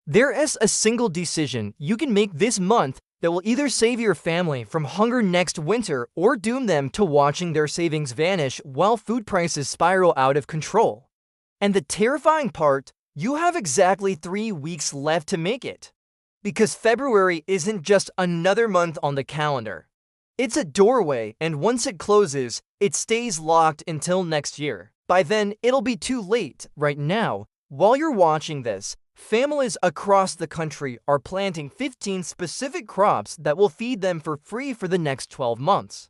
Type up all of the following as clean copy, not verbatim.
There is a single decision you can make this month that will either save your family from hunger next winter or doom them to watching their savings vanish while food prices spiral out of control. And the terrifying part, you have exactly 3 weeks left to make it. Because February isn't just another month on the calendar. It's a doorway, and once it closes, it stays locked until next year. By then, it'll be too late. Right now, while you're watching this, families across the country are planting 15 specific crops that will feed them for free for the next 12 months.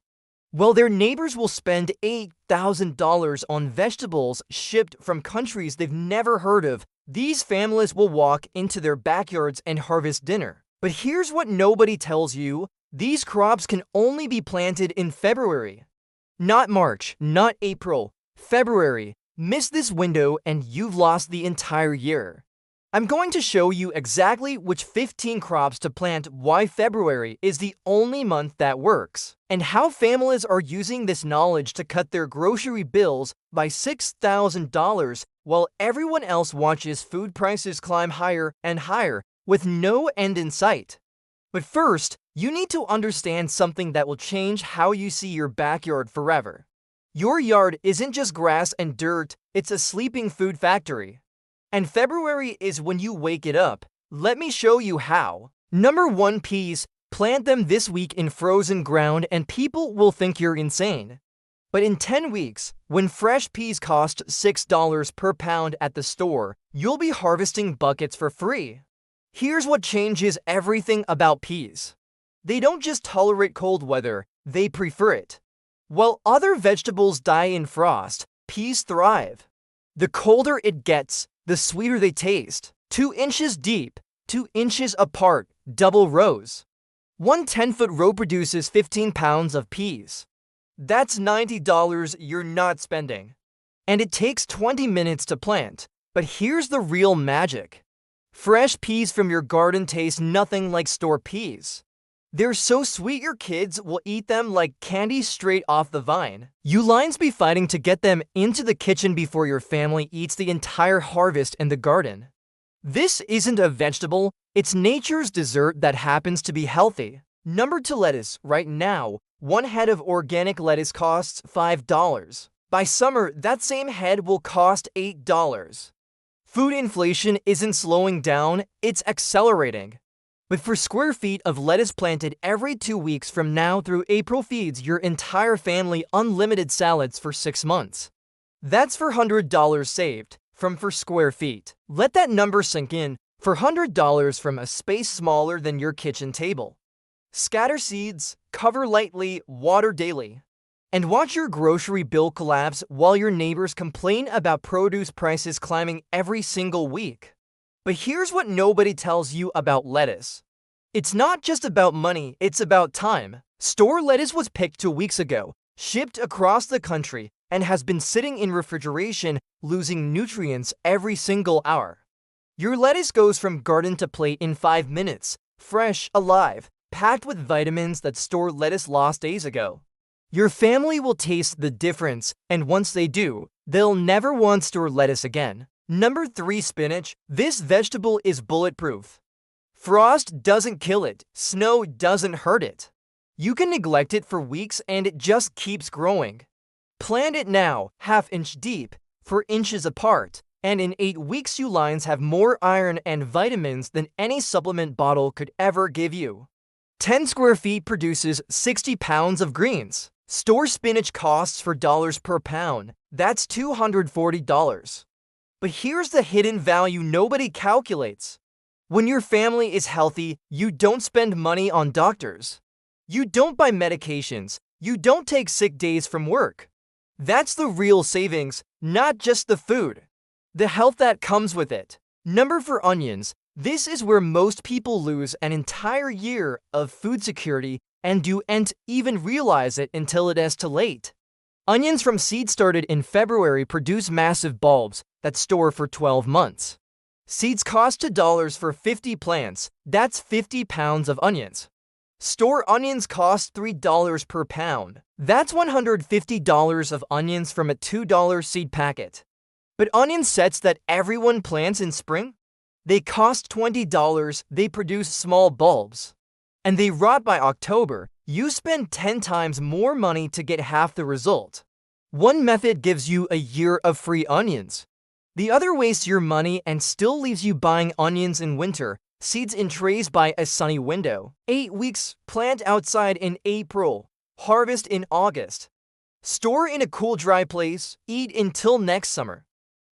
While their neighbors will spend $8,000 on vegetables shipped from countries they've never heard of, these families will walk into their backyards and harvest dinner. But here's what nobody tells you. These crops can only be planted in February. Not March, not April, February. Miss this window and you've lost the entire year. I'm going to show you exactly which 15 crops to plant, why February is the only month that works, and how families are using this knowledge to cut their grocery bills by $6,000 while everyone else watches food prices climb higher and higher with no end in sight. But first, you need to understand something that will change how you see your backyard forever. Your yard isn't just grass and dirt, it's a sleeping food factory. And February is when you wake it up. Let me show you how. Number 1, peas. Plant them this week in frozen ground and people will think you're insane. But in 10 weeks, when fresh peas cost $6 per pound at the store, you'll be harvesting buckets for free. Here's what changes everything about peas. They don't just tolerate cold weather, they prefer it. While other vegetables die in frost, peas thrive. The colder it gets, the sweeter they taste. 2 inches deep, 2 inches apart, double rows. One 10-foot row produces 15 pounds of peas. That's $90 you're not spending. And it takes 20 minutes to plant. But here's the real magic. Fresh peas from your garden taste nothing like store peas. They're so sweet your kids will eat them like candy straight off the vine. You'll be fighting to get them into the kitchen before your family eats the entire harvest in the garden. This isn't a vegetable, it's nature's dessert that happens to be healthy. Number 2, lettuce. Right now, 1 head of organic lettuce costs $5. By summer, that same head will cost $8. Food inflation isn't slowing down, it's accelerating. But for square feet of lettuce planted every 2 weeks from now through April feeds your entire family unlimited salads for 6 months. That's $400 saved for square feet. Let that number sink in. $400 from a space smaller than your kitchen table. Scatter seeds, cover lightly, water daily. And watch your grocery bill collapse while your neighbors complain about produce prices climbing every single week. But here's what nobody tells you about lettuce. It's not just about money, it's about time. Store lettuce was picked 2 weeks ago, shipped across the country, and has been sitting in refrigeration, losing nutrients every single hour. Your lettuce goes from garden to plate in 5 minutes, fresh, alive, packed with vitamins that store lettuce lost days ago. Your family will taste the difference, and once they do, they'll never want store lettuce again. Number 3, spinach. This vegetable is bulletproof. Frost doesn't kill it, snow doesn't hurt it. You can neglect it for weeks and it just keeps growing. Plant it now, ½ inch deep, 4 inches apart, and in 8 weeks you lines have more iron and vitamins than any supplement bottle could ever give you. 10 square feet produces 60 pounds of greens. Store spinach costs $4 per pound. That's $240. But here's the hidden value nobody calculates. When your family is healthy, you don't spend money on doctors. You don't buy medications. You don't take sick days from work. That's the real savings, not just the food. The health that comes with it. Number 4, onions. This is where most people lose an entire year of food security and don't even realize it until it is too late. Onions from seed started in February produce massive bulbs that store for 12 months. Seeds cost $2 for 50 plants. That's 50 pounds of onions. Store onions cost $3 per pound. That's $150 of onions from a $2 seed packet. But onion sets that everyone plants in spring? They cost $20, they produce small bulbs, and they rot by October. You spend 10 times more money to get half the result. One method gives you a year of free onions. The other wastes your money and still leaves you buying onions in winter, seeds in trays by a sunny window. 8 weeks, plant outside in April, harvest in August. Store in a cool, dry place, eat until next summer.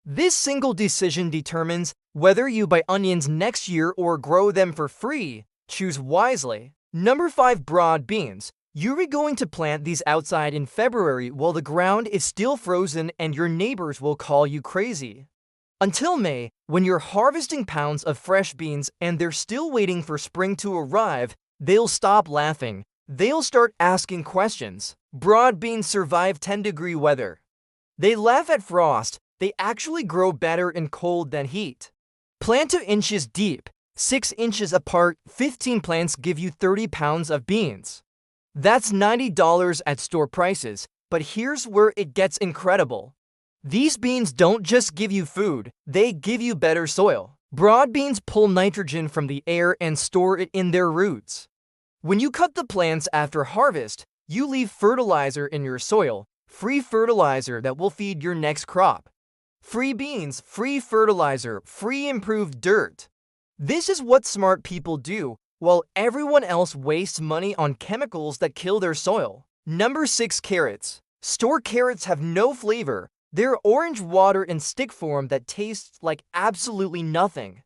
This single decision determines whether you buy onions next year or grow them for free. Choose wisely. Number 5. Broad beans. You're going to plant these outside in February while the ground is still frozen and your neighbors will call you crazy. Until May, when you're harvesting pounds of fresh beans and they're still waiting for spring to arrive, they'll stop laughing. They'll start asking questions. Broad beans survive 10-degree weather. They laugh at frost. They actually grow better in cold than heat. Plant 2 inches deep, 6 inches apart. 15 plants give you 30 pounds of beans. That's $90 at store prices, but here's where it gets incredible. These beans don't just give you food, they give you better soil. Broad beans pull nitrogen from the air and store it in their roots. When you cut the plants after harvest, you leave fertilizer in your soil, free fertilizer that will feed your next crop. Free beans, free fertilizer, free improved dirt. This is what smart people do, while everyone else wastes money on chemicals that kill their soil. Number 6. Carrots. Store carrots have no flavor. They're orange water in stick form that tastes like absolutely nothing.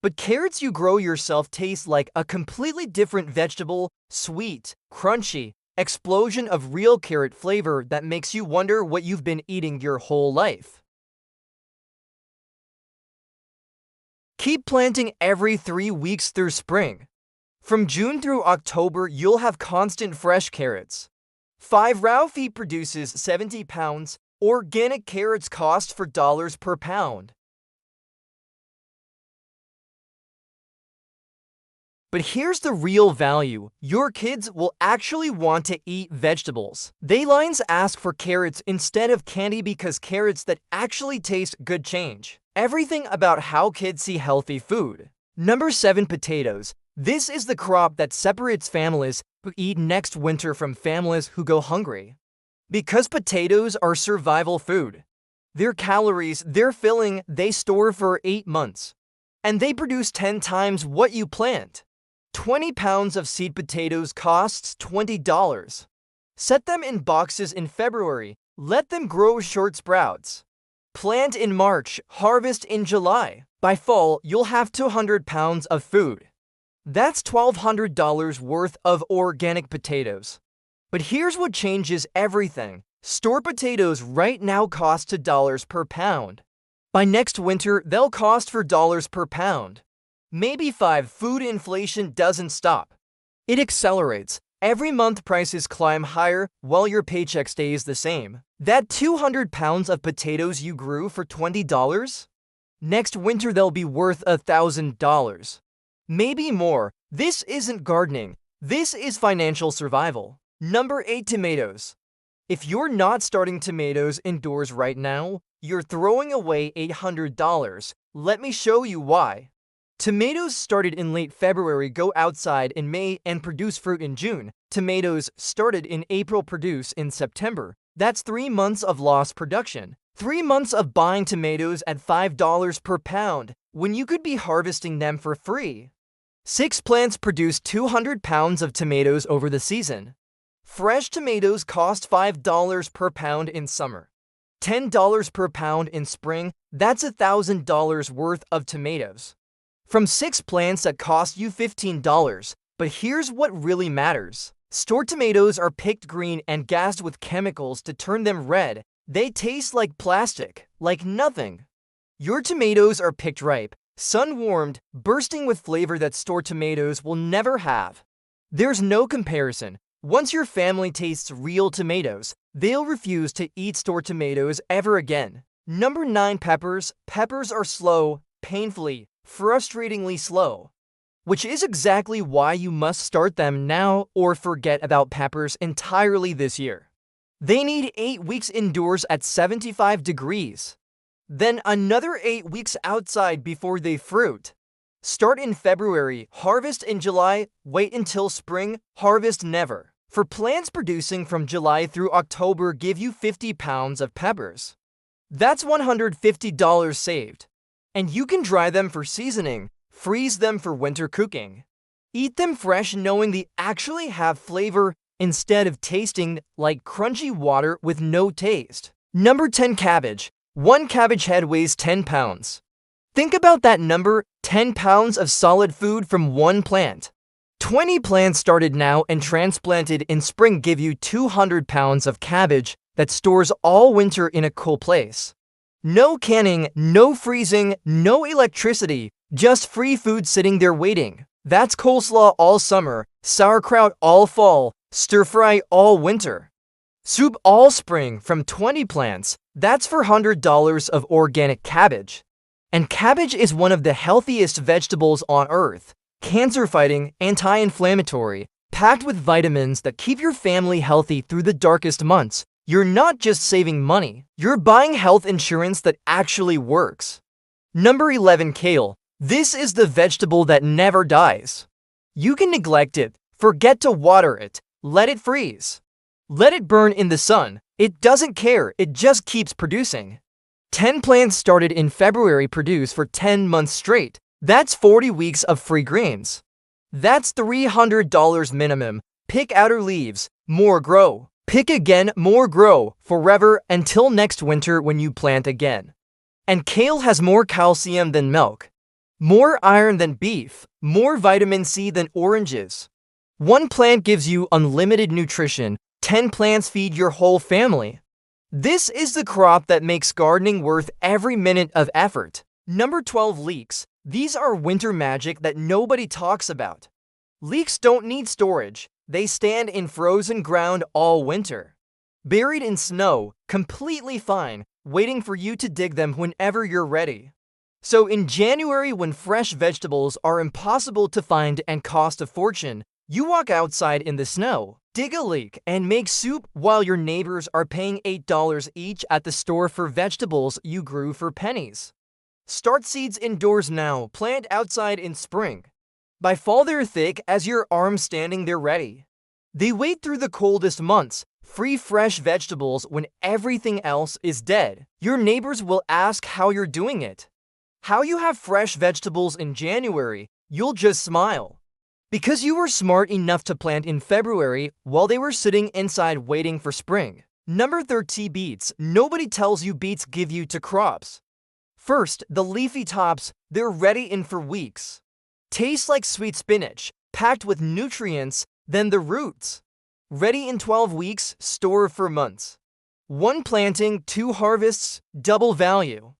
But carrots you grow yourself taste like a completely different vegetable, sweet, crunchy, explosion of real carrot flavor that makes you wonder what you've been eating your whole life. Keep planting every 3 weeks through spring. From June through October, you'll have constant fresh carrots. 5 raw feet produces 70 pounds. Organic carrots cost $4 per pound. But here's the real value. Your kids will actually want to eat vegetables. They lines ask for carrots instead of candy because carrots that actually taste good change everything about how kids see healthy food. Number 7. Potatoes. This is the crop that separates families who eat next winter from families who go hungry. Because potatoes are survival food. Their calories, their filling, they store for 8 months. And they produce 10 times what you plant. 20 pounds of seed potatoes costs $20. Set them in boxes in February. Let them grow short sprouts. Plant in March, harvest in July. By fall, you'll have 200 pounds of food. That's $1,200 worth of organic potatoes. But here's what changes everything. Store potatoes right now cost $2 per pound. By next winter, they'll cost $4 per pound. Maybe 5. Food inflation doesn't stop. It accelerates. Every month prices climb higher while your paycheck stays the same. That 200 pounds of potatoes you grew for $20? Next winter they'll be worth $1,000. Maybe more. This isn't gardening. This is financial survival. Number 8. Tomatoes. If you're not starting tomatoes indoors right now, you're throwing away $800. Let me show you why. Tomatoes started in late February go outside in May and produce fruit in June. Tomatoes started in April produce in September. That's 3 months of lost production. 3 months of buying tomatoes at $5 per pound when you could be harvesting them for free. 6 plants produce 200 pounds of tomatoes over the season. Fresh tomatoes cost $5 per pound in summer. $10 per pound in spring. That's $1,000 worth of tomatoes. From 6 plants that cost you $15. But here's what really matters. Store tomatoes are picked green and gassed with chemicals to turn them red. They taste like plastic, like nothing. Your tomatoes are picked ripe, sun-warmed, bursting with flavor that store tomatoes will never have. There's no comparison. Once your family tastes real tomatoes, they'll refuse to eat store tomatoes ever again. Number 9. Peppers. Peppers are slow, painfully, frustratingly slow. Which is exactly why you must start them now or forget about peppers entirely this year. They need 8 weeks indoors at 75 degrees. Then another 8 weeks outside before they fruit. Start in February, harvest in July, wait until spring, harvest never. For plants producing from July through October, give you 50 pounds of peppers. That's $150 saved. And you can dry them for seasoning, freeze them for winter cooking. Eat them fresh knowing they actually have flavor instead of tasting like crunchy water with no taste. Number 10. Cabbage. One cabbage head weighs 10 pounds. Think about that number, 10 pounds of solid food from one plant. 20 plants started now and transplanted in spring give you 200 pounds of cabbage that stores all winter in a cool place. No canning, no freezing, no electricity, just free food sitting there waiting. That's coleslaw all summer, sauerkraut all fall, stir-fry all winter. Soup all spring from 20 plants. That's for $100 of organic cabbage. And cabbage is one of the healthiest vegetables on earth. Cancer-fighting, anti-inflammatory, packed with vitamins that keep your family healthy through the darkest months. You're not just saving money, you're buying health insurance that actually works. Number 11. Kale. This is the vegetable that never dies. You can neglect it, forget to water it, let it freeze. Let it burn in the sun. It doesn't care, it just keeps producing. 10 plants started in February produce for 10 months straight. That's 40 weeks of free greens. That's $300 minimum. Pick outer leaves, more grow. Pick again, more grow, forever until next winter when you plant again. And kale has more calcium than milk, more iron than beef, more vitamin C than oranges. One plant gives you unlimited nutrition. 10 plants feed your whole family. This is the crop that makes gardening worth every minute of effort. Number 12. Leeks. These are winter magic that nobody talks about. Leeks don't need storage. They stand in frozen ground all winter. Buried in snow, completely fine, waiting for you to dig them whenever you're ready. So in January, when fresh vegetables are impossible to find and cost a fortune, you walk outside in the snow, dig a leek, and make soup while your neighbors are paying $8 each at the store for vegetables you grew for pennies. Start seeds indoors now, plant outside in spring. By fall they're thick as your arm standing there ready. They wait through the coldest months, free fresh vegetables when everything else is dead. Your neighbors will ask how you're doing it. How you have fresh vegetables in January, you'll just smile. Because you were smart enough to plant in February while they were sitting inside waiting for spring. Number 13. Beets. Nobody tells you beets give you to crops. First, the leafy tops, they're ready in for weeks. Tastes like sweet spinach, packed with nutrients, then the roots. Ready in 12 weeks, store for months. One planting, 2 harvests, double value.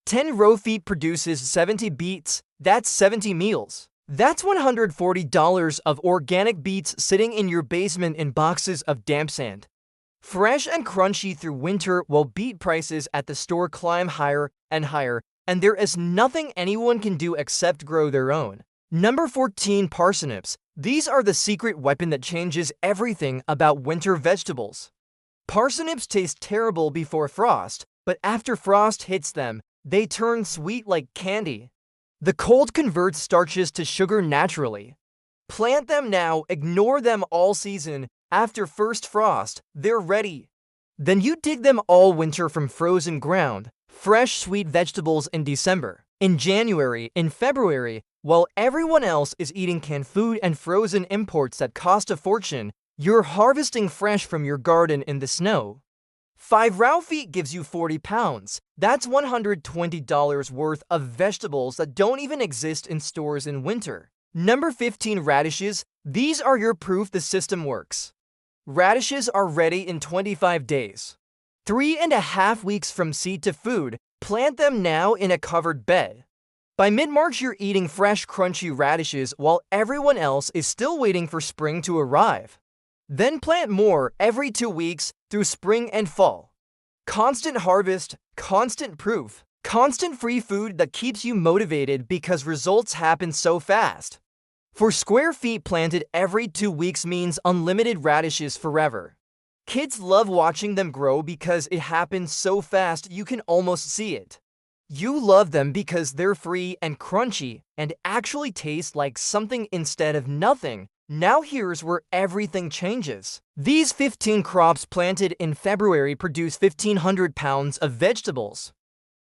10 row feet produces 70 beets, that's 70 meals. That's $140 of organic beets sitting in your basement in boxes of damp sand. Fresh and crunchy through winter while beet prices at the store climb higher and higher, and there is nothing anyone can do except grow their own. Number 14. Parsnips. These are the secret weapon that changes everything about winter vegetables. Parsnips taste terrible before frost, but after frost hits them, they turn sweet like candy. The cold converts starches to sugar naturally. Plant them now, ignore them all season. After first frost, they're ready. Then you dig them all winter from frozen ground, fresh sweet vegetables in December. In January, in February, while everyone else is eating canned food and frozen imports that cost a fortune, you're harvesting fresh from your garden in the snow. 5 row feet gives you 40 pounds. That's $120 worth of vegetables that don't even exist in stores in winter. Number 15. Radishes. These are your proof the system works. Radishes are ready in 25 days. 3.5 weeks from seed to food. Plant them now in a covered bed. By mid-March, you're eating fresh, crunchy radishes while everyone else is still waiting for spring to arrive. Then plant more every 2 weeks through spring and fall. Constant harvest, constant proof, constant free food that keeps you motivated because results happen so fast. For square feet planted every 2 weeks means unlimited radishes forever. Kids love watching them grow because it happens so fast you can almost see it. You love them because they're free and crunchy and actually taste like something instead of nothing. Now here's where everything changes. These 15 crops planted in February produce 1,500 pounds of vegetables.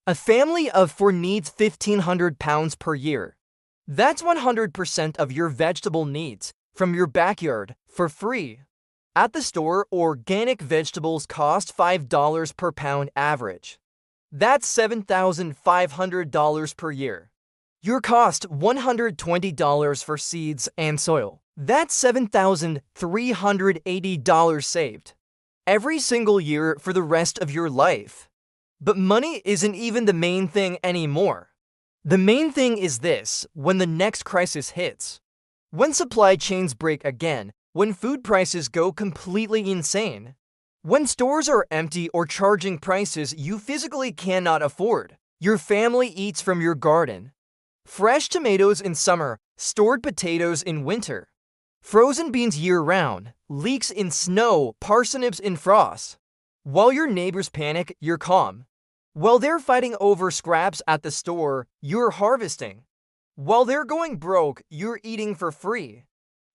A family of 4 needs 1,500 pounds per year. That's 100% of your vegetable needs from your backyard for free. At the store, organic vegetables cost $5 per pound average. That's $7,500 per year. Your cost $120 for seeds and soil. That's $7,380 saved every single year for the rest of your life. But money isn't even the main thing anymore. The main thing is this: when the next crisis hits, when supply chains break again, when food prices go completely insane, when stores are empty or charging prices you physically cannot afford, your family eats from your garden. Fresh tomatoes in summer, stored potatoes in winter, frozen beans year-round, leeks in snow, parsnips in frost. While your neighbors panic, you're calm. While they're fighting over scraps at the store, you're harvesting. While they're going broke, you're eating for free.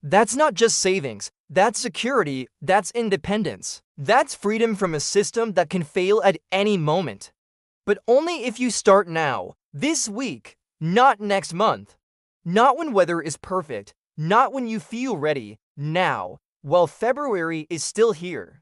That's not just savings, that's security, that's independence. That's freedom from a system that can fail at any moment. But only if you start now, this week, not next month. Not when weather is perfect, not when you feel ready, now, while February is still here.